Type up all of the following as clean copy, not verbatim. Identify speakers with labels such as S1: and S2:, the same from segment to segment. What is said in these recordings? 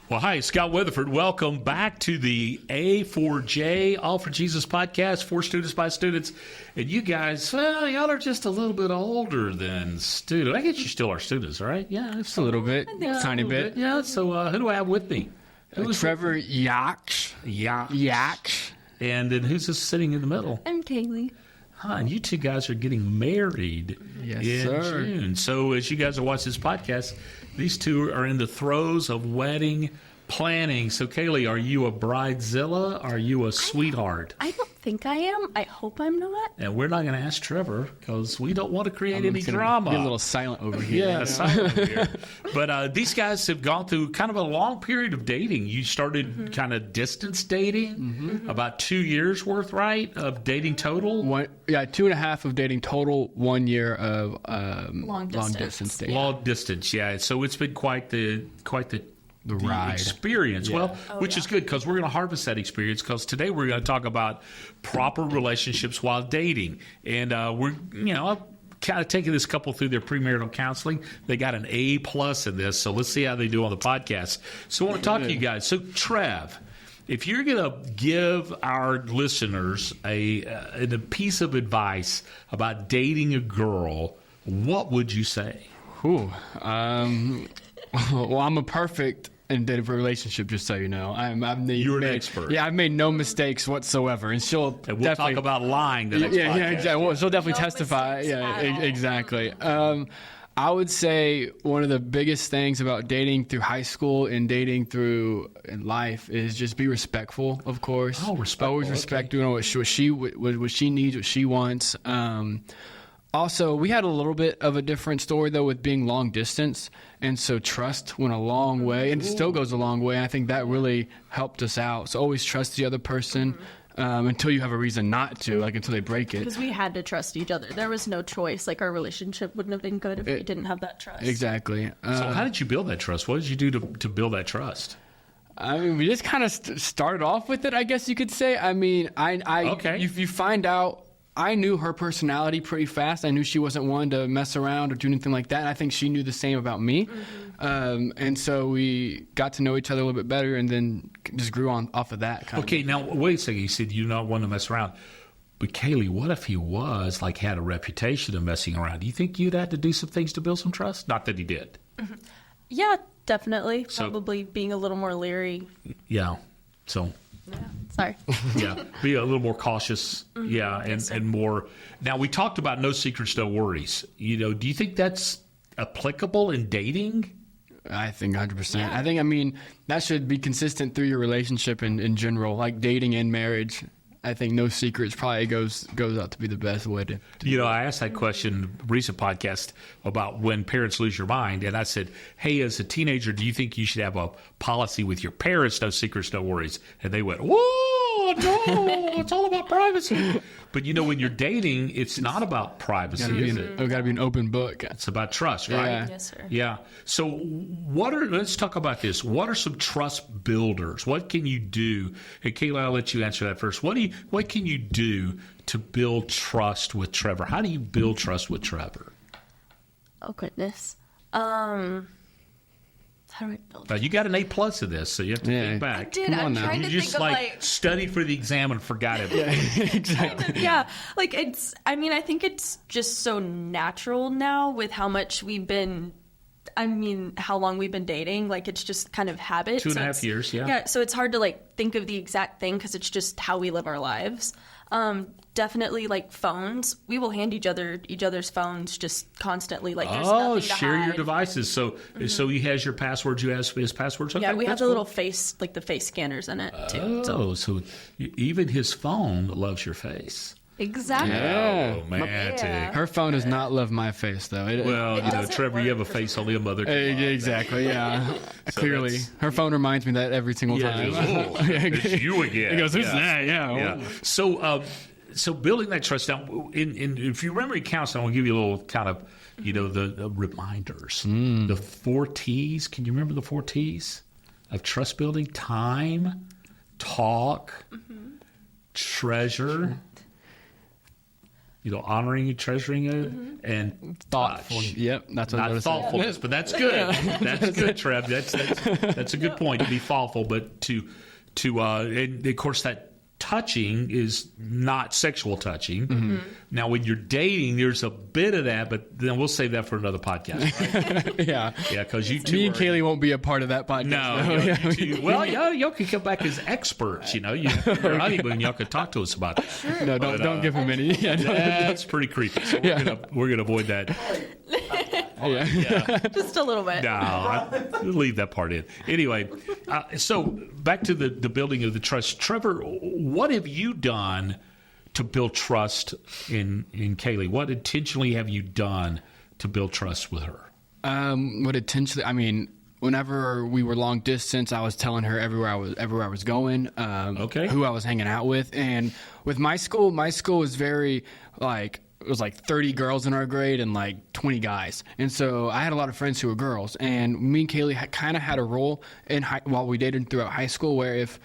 S1: Well, hi, Scott Weatherford. Welcome back to the A4J, All for Jesus podcast, for students by students. And you guys, well, y'all are just a little bit older than students. I guess you still are students, right? Yeah,
S2: just a little bit, tiny bit.
S1: Yeah, so who do I have with me?
S2: Trevor Yaksh.
S1: And then who's this sitting in the middle?
S3: I'm Kailee.
S1: Huh, and you two guys are getting married in June. So as you guys are watching this podcast, these two are in the throes of wedding planning. So, Kailee, are you a bridezilla? Are you a sweetheart?
S3: I don't think I am. I hope I'm not.
S1: And we're not going to ask Trevor because we don't want to create any drama.
S2: Be a little silent over here.
S1: Yeah, silent over here. But these guys have gone through kind of a long period of dating. You started kind of distance dating, about 2 years worth, right, of dating total?
S2: 2.5 of dating total, 1 year of
S3: long distance
S2: dating.
S1: Long distance, yeah. So it's been quite the ride experience. Yeah. Well, which is good because we're going to harvest that experience because today we're going to talk about proper relationships while dating. And we're, kind of taking this couple through their premarital counseling. They got an A+ in this, so let's see how they do on the podcast. So I want to talk to you guys. So, Trev, if you're going to give our listeners a piece of advice about dating a girl, what would you say?
S2: Well, I'm a perfect in a relationship, just so you know.
S1: You're an expert.
S2: Yeah, I've made no mistakes whatsoever, and we'll
S1: talk about lying the next podcast.
S2: Yeah, exactly. Well, she'll definitely testify.
S3: Yeah,
S2: exactly. I would say one of the biggest things about dating through high school and dating through in life is just be respectful. Of course, always respect doing what she needs, what she wants. Also, we had a little bit of a different story, though, with being long distance. And so trust went a long way, and it still goes a long way. I think that really helped us out. So always trust the other person until you have a reason not to, until they break it.
S3: Because we had to trust each other. There was no choice. Our relationship wouldn't have been good if we didn't have that trust.
S2: Exactly.
S1: So how did you build that trust? What did you do to build that trust?
S2: We just kind of started off with it, I guess you could say. If you find out, I knew her personality pretty fast. I knew she wasn't one to mess around or do anything like that. And I think she knew the same about me. And so we got to know each other a little bit better and then just grew on off of that.
S1: Now, wait a second. You said you not want to mess around. But, Kailee, what if he was, had a reputation of messing around? Do you think you'd have to do some things to build some trust? Not that he did.
S3: Yeah, definitely. Probably being a little more leery.
S1: Yeah. So...
S3: Yeah, sorry.
S1: Yeah, be a little more cautious. Yeah, and more. Now, we talked about no secrets, no worries. Do you think that's applicable in dating?
S2: I think 100%. Yeah. I think, that should be consistent through your relationship in general, like dating and marriage. I think no secrets probably goes out to be the best way to
S1: I asked that question in a recent podcast about when parents lose your mind, and I said, hey, as a teenager, do you think you should have a policy with your parents, no secrets, no worries? And they went, whoa, no, it's all about privacy. But, when you're dating, it's not about privacy, is it?
S2: It's got to be an open book.
S1: It's about trust, right?
S2: Yeah.
S3: Yes, sir.
S1: Yeah. So let's talk about this. What are some trust builders? What can you do? And Kailee, I'll let you answer that first. What can you do to build trust with Trevor? How do you build trust with Trevor?
S3: Oh, goodness. How do I build
S1: you got an A+ in this, so you have to think back.
S3: I did. I'm trying to think of
S1: studied for the exam and forgot it.
S2: Yeah, exactly.
S3: Yeah, I think it's just so natural now with how much we've been. How long we've been dating, it's just kind of habit.
S1: 2.5 years, yeah.
S3: Yeah, so it's hard to, think of the exact thing because it's just how we live our lives. Definitely, phones. We will hand each other's phones just constantly. There's nothing to
S1: share
S3: hide.
S1: your devices. So he has your passwords, you have his passwords? Okay,
S3: yeah, we have the little face, the face scanners in it, too.
S1: So even his phone loves your face.
S3: Exactly.
S2: Yeah.
S1: Romantic. Yeah.
S2: Her phone does not love my face, though.
S1: Trevor, you have a face only a mother can love.
S2: Exactly, yeah. So clearly. Her phone reminds me that every single time.
S1: It's you again.
S2: He goes, who's that? Yeah.
S1: So building that trust now, if you remember in counseling, I'll give you a little kind of, the reminders. The 4 T's. Can you remember the 4 T's of trust building? Time, talk, treasure, honoring and treasuring it, and
S2: thoughtful. Yep, that's what I
S1: not
S2: was
S1: thoughtfulness, but that's good. That's good, Trev. That's a good point to be thoughtful, but to and of course that touching is not sexual touching. Mm-hmm. Now, when you're dating, there's a bit of that, but then we'll save that for another podcast. Right?
S2: Yeah,
S1: because you two,
S2: me and Kaylee won't be a part of that podcast.
S1: No, y'all can come back as experts. Your honeymoon, y'all can talk to us about that.
S2: Sure. No, don't give him any. Yeah,
S1: that's pretty creepy. So we're gonna avoid that.
S3: Yeah. Just a little bit.
S1: No, leave that part in. Anyway, so back to the building of the trust. Trevor, what have you done to build trust in Kaylee? What intentionally have you done to build trust with her?
S2: What intentionally? I mean, whenever we were long distance, I was telling her everywhere I was going, who I was hanging out with, and with my school was very it was 30 girls in our grade and 20 guys. And so I had a lot of friends who were girls. And me and Kaylee kind of had a role while we dated throughout high school where if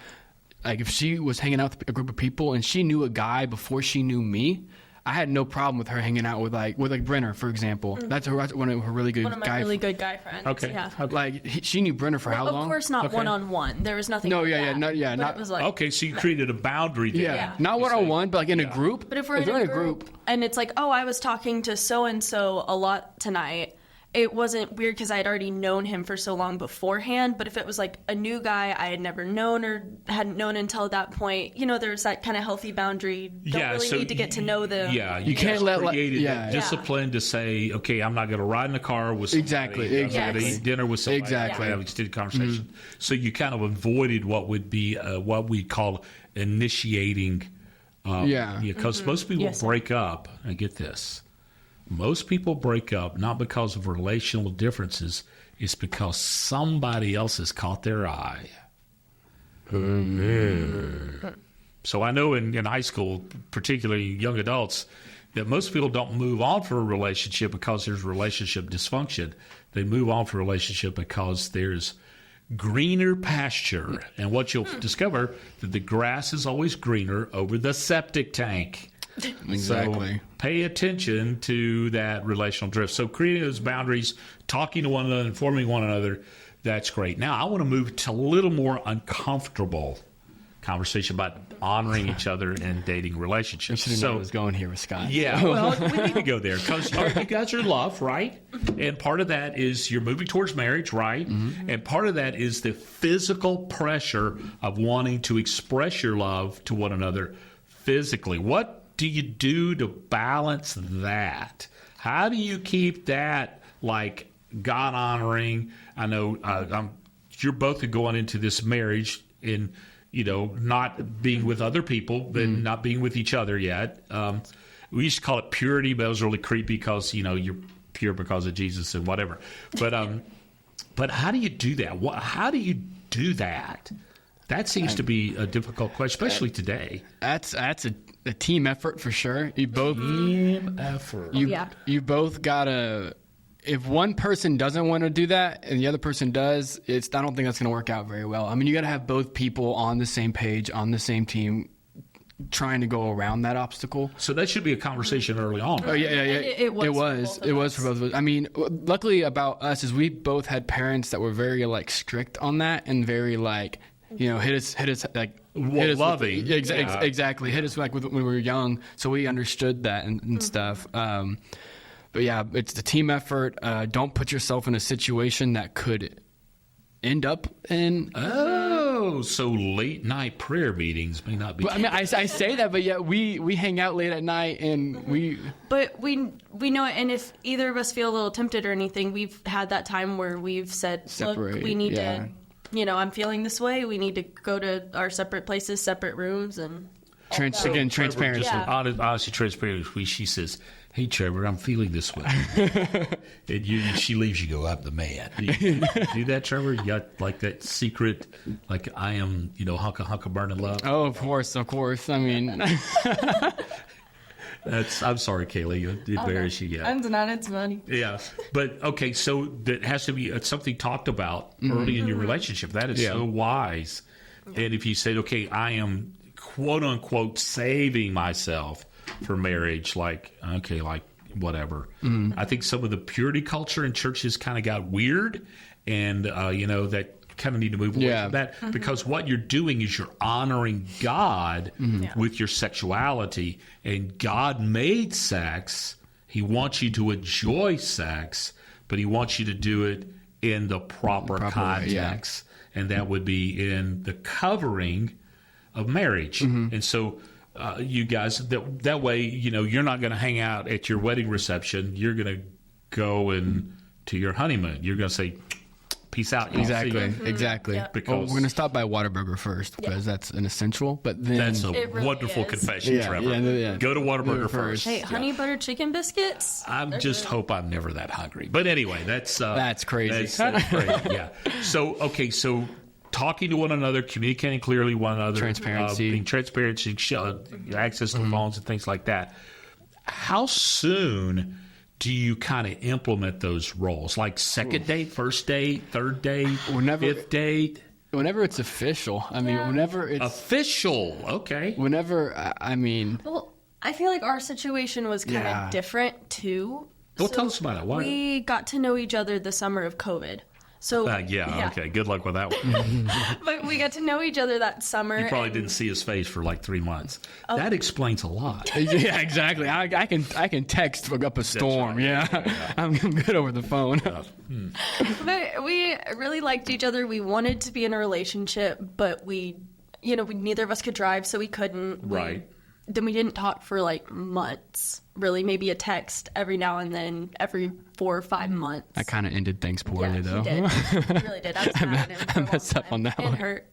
S2: she was hanging out with a group of people and she knew a guy before she knew me, I had no problem with her hanging out with Brenner, for example. Mm-hmm. That's one of her really good
S3: good guy friends.
S1: Okay.
S3: Yeah.
S2: She knew Brenner for how long?
S3: Of course not one-on-one. There was nothing.
S2: No,
S3: not.
S2: It
S3: was
S1: okay, so you created a boundary there.
S2: Yeah. Not one-on-one, but in a group.
S3: But if we're in a group and it's I was talking to so-and-so a lot tonight, it wasn't weird because I had already known him for so long beforehand. But if it was a new guy I had never known or hadn't known until that point, there's that kind of healthy boundary. Don't really need to get to know them.
S1: Yeah,
S2: you can't let
S1: that discipline to say, okay, I'm not going to ride in the car with somebody.
S2: Exactly.
S1: I'm not going to eat dinner with somebody.
S2: Exactly.
S1: Have extended conversation. Mm-hmm. So you kind of avoided what would be what we call initiating. Because most people break up. I get this. Most people break up not because of relational differences. It's because somebody else has caught their eye. Mm-hmm. So I know in high school, particularly young adults, that most people don't move on for a relationship because there's relationship dysfunction. They move on for a relationship because there's greener pasture. And what you'll discover, that the grass is always greener over the septic tank.
S2: Exactly.
S1: So pay attention to that relational drift. So creating those boundaries, talking to one another, informing one another, that's great. Now I want to move to a little more uncomfortable conversation about honoring each other in dating relationships.
S2: You should have known I was going here with Scott.
S1: Yeah, well, we need to go there because you guys are in love, right? And part of that is you're moving towards marriage, right? Mm-hmm. And part of that is the physical pressure of wanting to express your love to one another physically. What do you do to balance that? How do you keep that God honoring? I know you're both going into this marriage in not being with other people, but not being with each other yet. We used to call it purity, but it was really creepy because you're pure because of Jesus and whatever. But how do you do that? How do you do that? That seems to be a difficult question, especially today.
S2: That's a team effort for sure. You both
S1: team effort.
S2: You both gotta. If one person doesn't want to do that and the other person does, I don't think that's going to work out very well. I mean, you got to have both people on the same page, on the same team, trying to go around that obstacle.
S1: So that should be a conversation early on.
S2: Oh yeah. It was for both of us. I mean, luckily about us is we both had parents that were very strict on that and very hit us
S1: loving.
S2: Exactly. Hit us when we were young, so we understood that and stuff. But yeah, it's the team effort. Don't put yourself in a situation that could end up in.
S1: Oh, so late night prayer meetings may not be.
S2: But, I mean, I say that, but yeah, we hang out late at night and we.
S3: But we know it, and if either of us feel a little tempted or anything, we've had that time where we've said,
S2: separate,
S3: "Look, we need to." I'm feeling this way. We need to go to our separate places, separate rooms, and
S2: transparency.
S1: Honestly, transparency. She says, "Hey, Trevor, I'm feeling this way," and she leaves. You go, "I'm the man." You do that, Trevor? You got that secret, I am, hunka burning love.
S2: Oh, of course. I mean.
S1: I'm sorry, Kaylee. It embarrass you. Yeah,
S3: I'm not. It's funny.
S1: Yeah, but okay. So that has to be something talked about early in your relationship. That is so wise. And if you said, "Okay, I am quote unquote saving myself for marriage, like whatever. I think some of the purity culture in churches kind of got weird, and that kind of need to move away from that, because what you're doing is you're honoring God with your sexuality, and God made sex. He wants you to enjoy sex, but he wants you to do it in the proper context, and that would be in the covering of marriage. And so you guys, that way, you're not going to hang out at your wedding reception. You're going to go to your honeymoon. You're going to say, peace out.
S2: Exactly.
S3: Yep.
S2: Because we're going to stop by Whataburger first, because that's an essential. But then
S1: that's a
S3: really
S1: wonderful confession, Trevor. Go to Whataburger first.
S3: Hey, honey butter chicken biscuits?
S1: I just hope I'm never that hungry. But anyway, that's
S2: crazy.
S1: That's crazy. Yeah. So talking to one another, communicating clearly with one another,
S2: transparency,
S1: being transparent, access to phones and things like that. How soon do you kind of implement those roles? Like second date, first date, third date, fifth date?
S2: Whenever it's official. I mean, whenever it's...
S1: Official, okay.
S2: Whenever,
S3: Well, I feel like our situation was kind of different, too.
S1: Well, tell us about it. Why?
S3: We got to know each other the summer of COVID. So
S1: okay. Good luck with that one.
S3: But we got to know each other that summer.
S1: You probably didn't see his face for like 3 months. That explains a lot.
S2: Yeah, exactly. I can text up a storm. Right. Yeah. I'm good over the phone.
S3: But we really liked each other. We wanted to be in a relationship, but we neither of us could drive, so we couldn't.
S1: Right.
S3: Then we didn't talk for like months, really, maybe a text every now and then, every 4 or 5 months.
S2: I kind of ended things poorly, though.
S3: He did. He really did. I was mad at him for
S2: I messed up on that one.
S3: It hurt.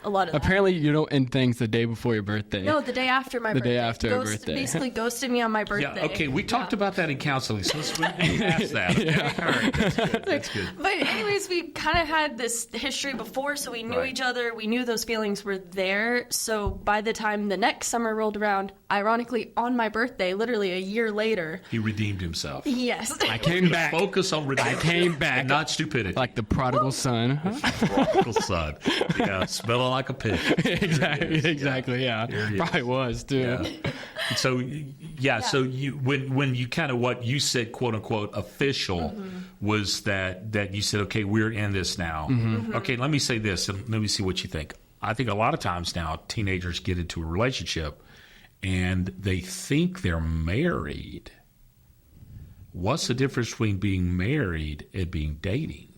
S3: A lot of that.
S2: Apparently, you don't end things the day before your birthday.
S3: No, the day after my birthday.
S2: The day after your birthday.
S3: Basically ghosted me on my birthday.
S1: Yeah, okay, we talked about that in counseling, so let's move past that. All right, that's good.
S3: But anyways, we kind of had this history before, so we knew each other. We knew those feelings were there. So by the time the next summer rolled around, ironically, on my birthday, literally a year later...
S1: He redeemed himself.
S3: Yes.
S2: I came back.
S1: Focus on redemption.
S2: I came back.
S1: Not stupidity.
S2: Like the prodigal son.
S1: Prodigal son. Yeah, smelling like a pig.
S2: Exactly. Yeah. Probably was too.
S1: Yeah. So you when you kind of what you said, quote unquote, official, was that you said, okay, we're in this now. Okay, let me say this and let me see what you think. I think a lot of times now teenagers get into a relationship and they think they're married. What's the difference between being married and being dating?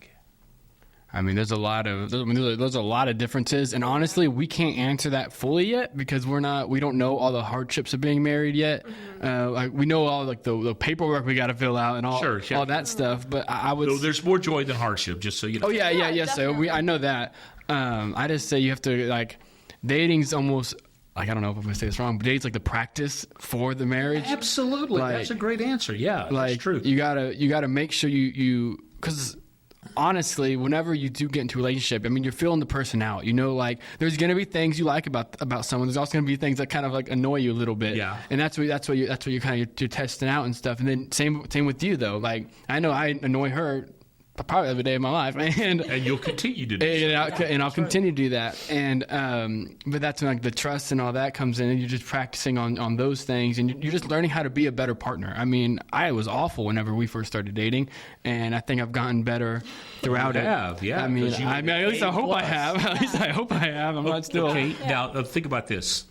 S2: I mean, there's a lot of differences, and honestly, we can't answer that fully yet because we don't know all the hardships of being married yet. Like we know all like the paperwork we got to fill out and all that stuff. But I would.
S1: So there's more joy than hardship, just so you know.
S2: Oh yeah. So I know that. I just say you have to like, dating's almost. Like, I don't know if I'm going to say this wrong, but dating's like the practice for the marriage.
S1: Absolutely. That's a great answer. Yeah, that's true.
S2: You gotta make sure you because honestly, whenever you do get into a relationship, I mean, you're feeling the person out. Like there's going to be things you like about someone. There's also going to be things that kind of like annoy you a little bit. Yeah. And that's what you're kind of you're testing out and stuff. And then same with you though. Like I know I annoy her probably every day of my life, and
S1: you'll continue to do that.
S2: And I'll continue to do that. And but that's when like the trust and all that comes in, and you're just practicing on those things, and you're just learning how to be a better partner. I mean, I was awful whenever we first started dating, and I think I've gotten better throughout it.
S1: Yeah.
S2: I mean, at least I hope I have. At least I hope I have. I'm not still.
S1: Okay. Now think about this: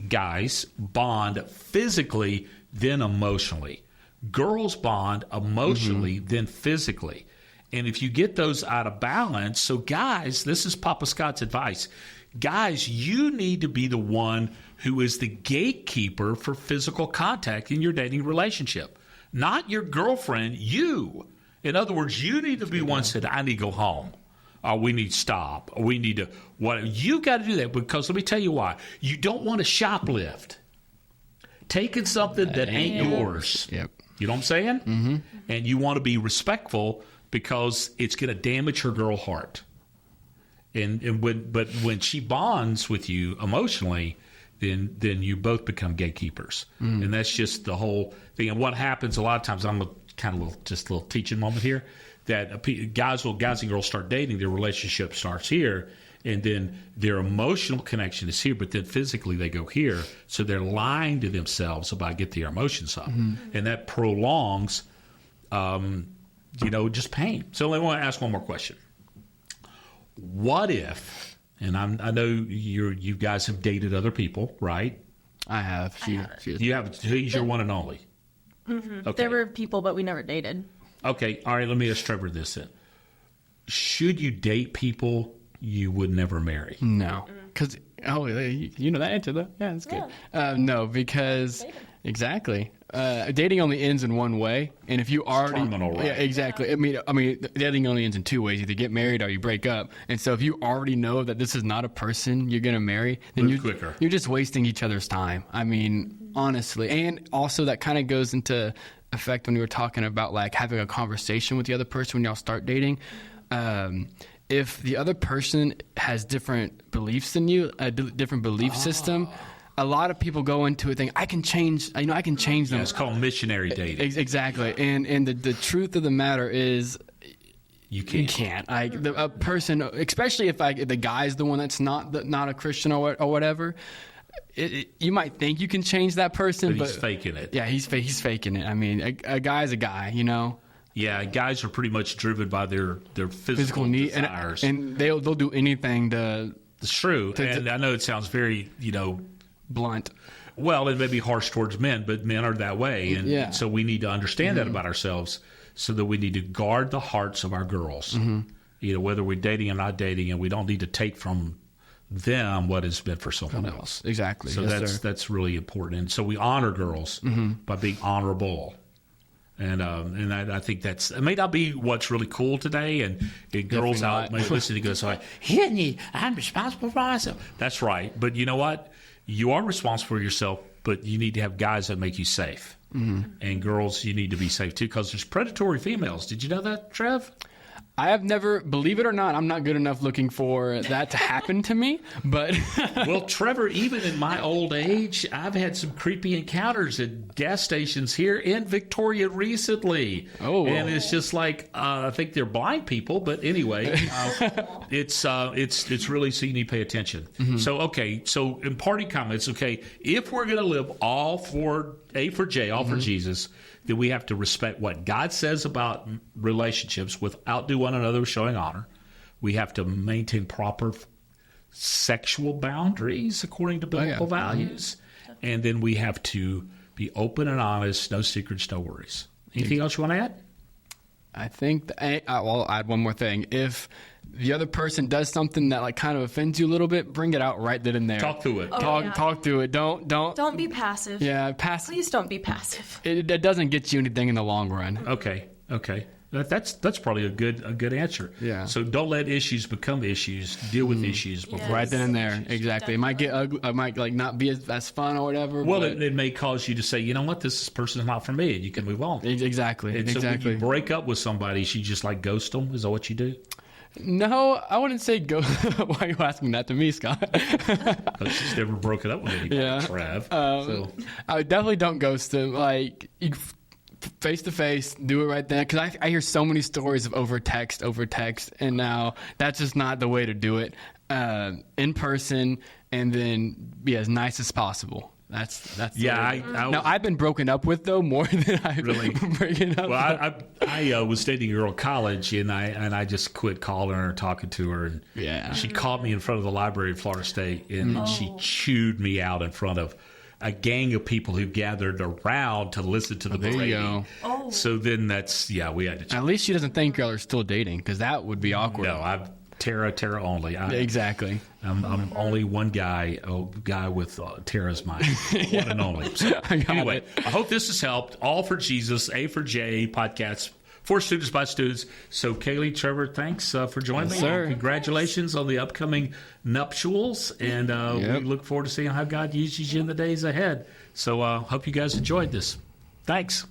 S1: guys bond physically, then emotionally. Girls bond emotionally, then physically. And if you get those out of balance, so guys, this is Papa Scott's advice. Guys, you need to be the one who is the gatekeeper for physical contact in your dating relationship. Not your girlfriend, you. In other words, you need to be one said, I need to go home. Or we need to stop. Or we need to, what? You got to do that because let me tell you why. You don't want to shoplift. Taking something that ain't yours.
S2: Yep.
S1: You know what I'm saying? Mm-hmm. And you want to be respectful because it's going to damage her girl heart. But when she bonds with you emotionally, then you both become gatekeepers. Mm. And that's just the whole thing. And what happens a lot of times, I'm kind of a little teaching moment here, that guys and girls start dating, their relationship starts here. And then their emotional connection is here, but then physically they go here. So they're lying to themselves about get their emotions up. And that prolongs, just pain. So I want to ask one more question. What if, and I know you guys have dated other people, right?
S2: I have.
S1: He's your one and only.
S3: Mm-hmm.
S1: Okay.
S3: There were people, but we never dated.
S1: Okay. All right. Let me ask Trevor this then. Should you date people you would never marry?
S2: No. Because, you know that answer, though? Yeah, that's good. No, because, exactly. Dating only ends in one way. And if you already.
S1: Terminal, right?
S2: Yeah, exactly. I mean, dating only ends in two ways. Either get married or you break up. And so if you already know that this is not a person you're going to marry, then you're just wasting each other's time. I mean, honestly. And also that kind of goes into effect when you were talking about like having a conversation with the other person when y'all start dating. If the other person has different beliefs than you, a different belief system, a lot of people go into it thinking, I can change them.
S1: Yeah, it's called missionary dating.
S2: Exactly. And the truth of the matter is, you can't. A person, especially if the guy's the one that's not a Christian or whatever, you might think you can change that person, but
S1: he's faking it.
S2: Yeah, he's faking it. I mean, a guy's a guy, you know.
S1: Yeah, guys are pretty much driven by their physical need desires,
S2: and they'll do anything to.
S1: It's true, and I know it sounds very
S2: blunt.
S1: Well, it may be harsh towards men, but men are that way, and so we need to understand that about ourselves, so that we need to guard the hearts of our girls. Whether we're dating or not dating, and we don't need to take from them what is meant for someone else.
S2: Exactly.
S1: So that's really important, and so we honor girls by being honorable. And I think it may not be what's really cool today, and girls out may listen to go, so I'm responsible for myself. That's right. But you know what? You are responsible for yourself, but you need to have guys that make you safe. And girls, you need to be safe too, because there's predatory females. Did you know that, Trev?
S2: I have never, believe it or not, I'm not good enough looking for that to happen to me, but...
S1: Well, Trevor, even in my old age, I've had some creepy encounters at gas stations here in Victoria recently.
S2: Oh.
S1: And it's just like, I think they're blind people, but anyway, it's really so you need to pay attention. So in party comments, if we're going to live all for A for J, all for Jesus, then we have to respect what God says about relationships without do one another showing honor. We have to maintain proper sexual boundaries according to biblical values. And then we have to be open and honest, no secrets, no worries. Anything else you want to add?
S2: I think I'll add one more thing. If the other person does something that like kind of offends you a little bit, bring it out right then and there.
S1: Talk through it.
S2: Talk through it. Don't
S3: be passive.
S2: Yeah,
S3: Please don't be passive.
S2: It doesn't get you anything in the long run.
S1: Okay. That's probably a good answer.
S2: Yeah.
S1: So don't let issues become issues. Deal with issues before.
S2: Right then and there. Exactly. It might get ugly. It might not be as fun or whatever.
S1: Well, it may cause you to say, you know what, this person's not for me, and you can move on.
S2: Exactly.
S1: And so when you break up with somebody, you just like ghost them. Is that what you do?
S2: No, I wouldn't say go. Why are you asking that to me, Scott?
S1: She's never broken up with anybody, Trev.
S2: I definitely don't ghost them. Like, face to face, do it right there. Because I hear so many stories of over text, and now that's just not the way to do it. In person, and then be as nice as possible. That's now I've been broken up with though more than I've
S1: really
S2: breaking up.
S1: Well, I was dating a girl in college, and I just quit calling her, talking to her, and she called me in front of the library at Florida State, and she chewed me out in front of a gang of people who gathered around to listen to the
S2: there
S1: parade.
S2: You go.
S3: Oh.
S1: So then we had to.
S2: At least she doesn't think y'all are still dating, because that would be awkward.
S1: No, Tara only.
S2: Exactly.
S1: I'm only one guy, with Tara's mind. One and only. So, anyway, I hope this has helped. All for Jesus, A for J podcast for students by students. So, Kailee, Trevor, thanks for joining me.
S2: Sir.
S1: Congratulations on the upcoming nuptials. And we look forward to seeing how God uses you in the days ahead. So, hope you guys enjoyed this. Thanks.